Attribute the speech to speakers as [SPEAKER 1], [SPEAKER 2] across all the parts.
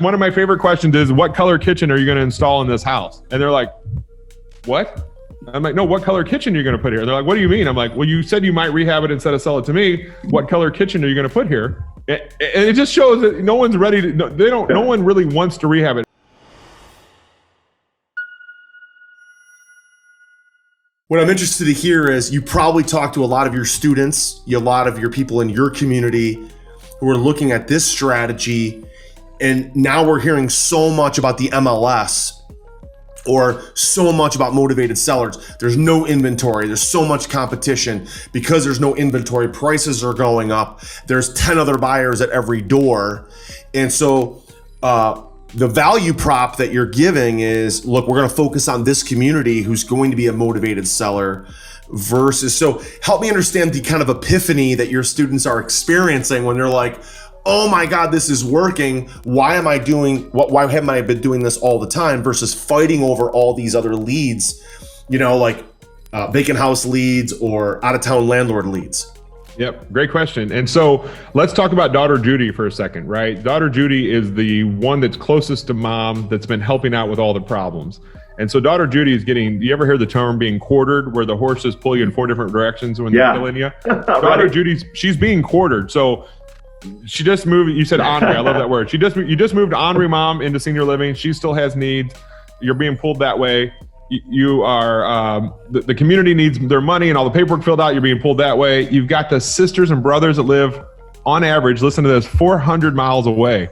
[SPEAKER 1] One of my favorite questions is, what color kitchen are you going to install in this house? And they're like, what? I'm like, no, what color kitchen are you going to put here? They're like, what do you mean? I'm like, well, you said you might rehab it instead of sell it to me. What color kitchen are you going to put here? And it just shows that no one's ready to, no one really wants to rehab it.
[SPEAKER 2] What I'm interested to hear is you probably talk to a lot of your students, a lot of your people in your community who are looking at this strategy. And now we're hearing so much about the MLS or so much about motivated sellers. There's no inventory. There's so much competition. Because there's no inventory, prices are going up. There's 10 other buyers at every door. And so the value prop that you're giving is, look, we're going to focus on this community who's going to be a motivated seller versus, so help me understand the kind of epiphany that your students are experiencing when they're like, oh my God, this is working. Why haven't I been doing this all the time versus fighting over all these other leads, like vacant house leads or out of town landlord leads?
[SPEAKER 1] Yep, great question. And so let's talk about daughter Judy for a second, right? Daughter Judy is the one that's closest to mom that's been helping out with all the problems. And so daughter Judy is getting, you ever hear the term being quartered, where the horses pull you in 4 different directions when they're killing you? Daughter Judy's, she's being quartered. So she just moved, you said Henri, I love that word. You just moved Henri mom into senior living. She still has needs. You're being pulled that way. You are, the community needs their money and all the paperwork filled out. You're being pulled that way. You've got the sisters and brothers that live on average, listen to this, 400 miles away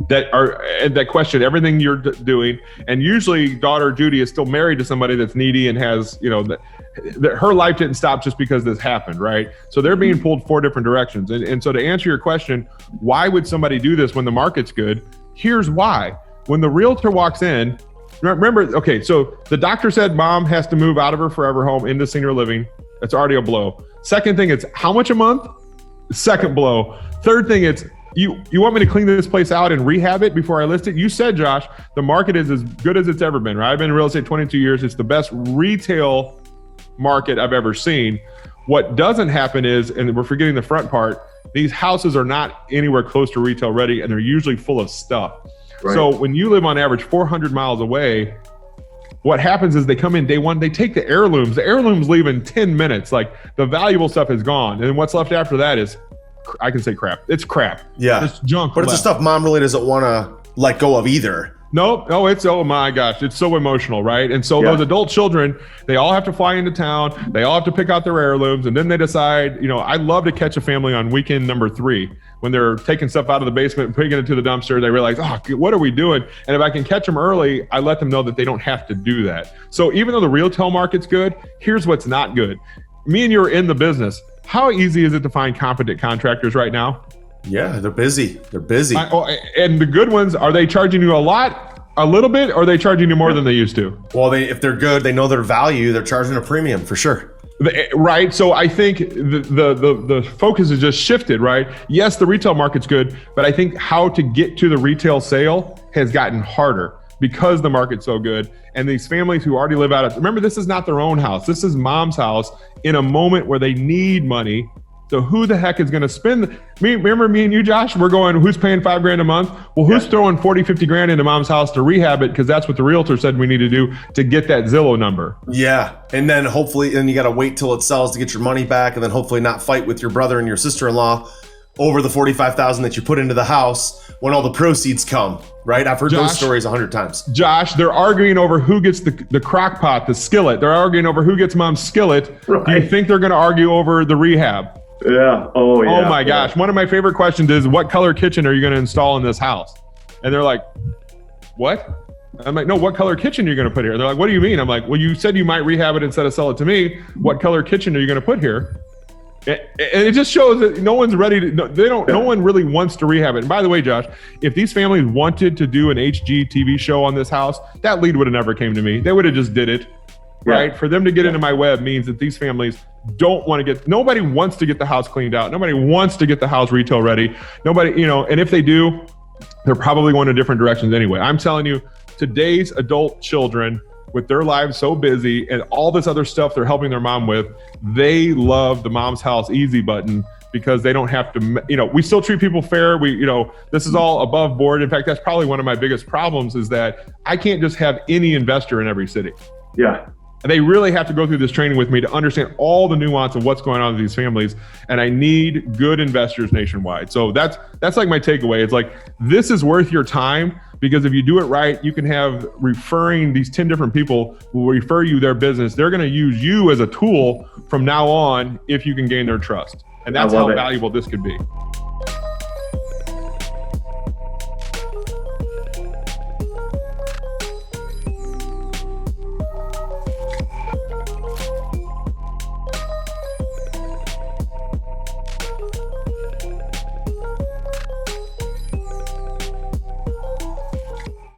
[SPEAKER 1] that question everything you're doing. And usually daughter Judy is still married to somebody that's needy and has, her life didn't stop just because this happened, right? So they're being pulled 4 different directions. And so to answer your question, why would somebody do this when the market's good? Here's why. When the realtor walks in, remember, okay, so the doctor said mom has to move out of her forever home into senior living. That's already a blow. Second thing, it's how much a month? Second blow. Third thing, it's you want me to clean this place out and rehab it before I list it? You said, Josh, the market is as good as it's ever been, right? I've been in real estate 22 years. It's the best retail market I've ever seen. What doesn't happen is, and we're forgetting the front part, these houses are not anywhere close to retail ready, and they're usually full of stuff. Right. So when you live on average 400 miles away, what happens is they come in day one, they take the heirlooms. The heirlooms leave in 10 minutes. Like the valuable stuff is gone. And what's left after that is, I can say crap. It's crap. Yeah. It's junk.
[SPEAKER 2] But it's the stuff mom really doesn't want to let go of either.
[SPEAKER 1] Nope. No, it's, oh my gosh, it's so emotional, right? And so those adult children, they all have to fly into town. They all have to pick out their heirlooms. And then they decide, I love to catch a family on weekend number 3 when they're taking stuff out of the basement and putting it into the dumpster. They realize, oh, what are we doing? And if I can catch them early, I let them know that they don't have to do that. So even though the retail market's good, here's what's not good. Me and you are in the business. How easy is it to find competent contractors right now?
[SPEAKER 2] Yeah, they're busy. They're busy.
[SPEAKER 1] And the good ones, are they charging you a little bit, or are they charging you more than they used to?
[SPEAKER 2] Well, if they're good, they know their value, they're charging a premium for sure.
[SPEAKER 1] Right. So I think the focus is just shifted, right? Yes, the retail market's good, but I think how to get to the retail sale has gotten harder because the market's so good. And these families who already live out of, remember, this is not their own house. This is mom's house in a moment where they need money. So who the heck is going to spend? Remember me and you, Josh, we're going, who's paying $5,000 a month? Well, who's throwing 40, 50 grand into mom's house to rehab it? Because that's what the realtor said we need to do to get that Zillow number.
[SPEAKER 2] Yeah. And then hopefully, you got to wait till it sells to get your money back. And then hopefully not fight with your brother and your sister-in-law over the $45,000 that you put into the house when all the proceeds come, right? I've heard those stories 100 times.
[SPEAKER 1] Josh, they're arguing over who gets the crock pot, the skillet. They're arguing over who gets mom's skillet. Right. Do you think they're going to argue over the rehab?
[SPEAKER 3] Yeah. Oh, yeah.
[SPEAKER 1] Oh my gosh. One of my favorite questions is, what color kitchen are you going to install in this house? And they're like, what? I'm like, no, what color kitchen are you going to put here? They're like, what do you mean? I'm like, well, you said you might rehab it instead of sell it to me. What color kitchen are you going to put here? And it just shows that no one's ready to, no one really wants to rehab it. And by the way, Josh, if these families wanted to do an HGTV show on this house, that lead would have never came to me. They would have just did it. Right? For them to get into my web means that these families don't want to nobody wants to get the house cleaned out. Nobody wants to get the house retail ready. Nobody, and if they do, they're probably going in different directions anyway. I'm telling you, today's adult children, with their lives so busy and all this other stuff they're helping their mom with, they love the mom's house easy button because they don't have to, we still treat people fair. This is all above board. In fact, that's probably one of my biggest problems is that I can't just have any investor in every city.
[SPEAKER 3] Yeah.
[SPEAKER 1] And they really have to go through this training with me to understand all the nuance of what's going on with these families. And I need good investors nationwide. So that's like my takeaway. It's like, this is worth your time, because if you do it right, you can have referring these 10 different people who will refer you their business. They're going to use you as a tool from now on if you can gain their trust. And that's how valuable this could be.